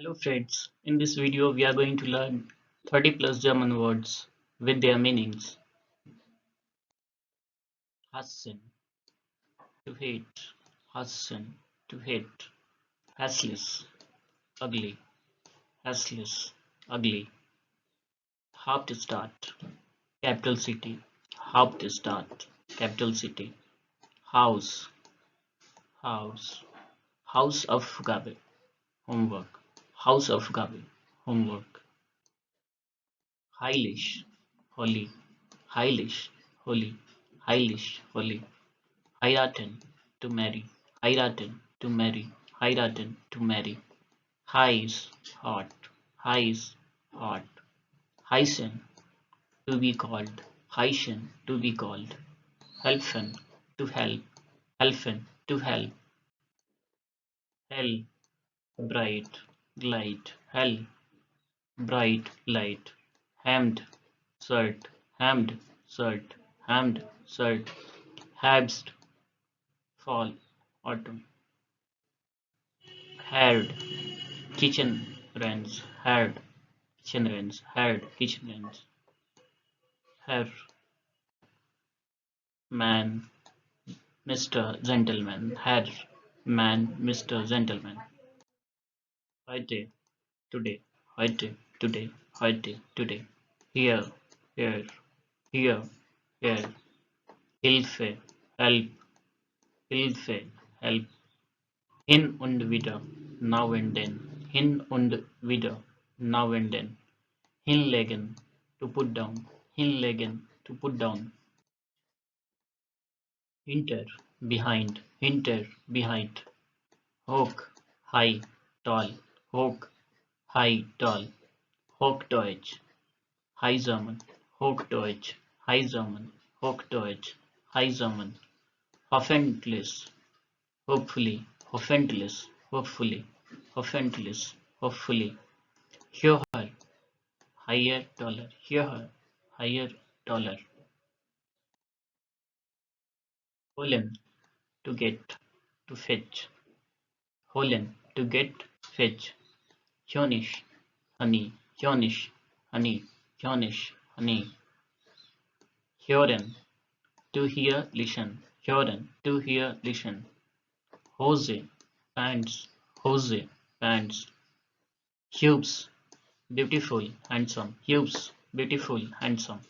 Hello friends, in this video we are going to learn 30 plus German words with their meanings. Hassen, to hate, hassen, to hate, hässlich, ugly, hässlich, ugly, Hauptstadt, capital city, Hauptstadt, capital city, house, house, Hausaufgabe, homework, Hausaufgabe, homework, heilig, holy, heilig, holy, heilig, holy, heiraten, to marry, heiraten, to marry, heiraten, to marry, heiß, hot, heiß, hot, heißen, to be called, heißen, to be called, helfen, to help, helfen, to help, hell, bright, light, hell, bright, light, hemd, shirt, hemd, shirt, hemd, shirt, Herbst, fall, autumn, haired, kitchen range, haired, kitchen range, haired, kitchen range, hair, man, Mr. Gentleman, hair, man, Mr. Gentleman, heute, today, heute, today, heute, today, here, here, here, here, Hilfe, help, Hilfe, help, hin und wieder, now and then, hin und wieder, now and then, hinlegen, to put down, hinlegen, to put down, hinter, behind, hoch, high, tall, hoch, high, tall, Hochdeutsch, High German, Hochdeutsch, High German, Hochdeutsch, High German, hoffentlich, hopefully, hoffentlich, hopefully, hoffentlich, hopefully, höher, higher, taller, höher, higher, taller, holen, to get, to fetch, holen, to get, fetch, Honig, honey, Honig, honey, Honig, honey, hören, to hear, listen, hören, to hear, listen, Hose, pants, Hose, pants, Hubes, beautiful, handsome, Hubes, beautiful, handsome,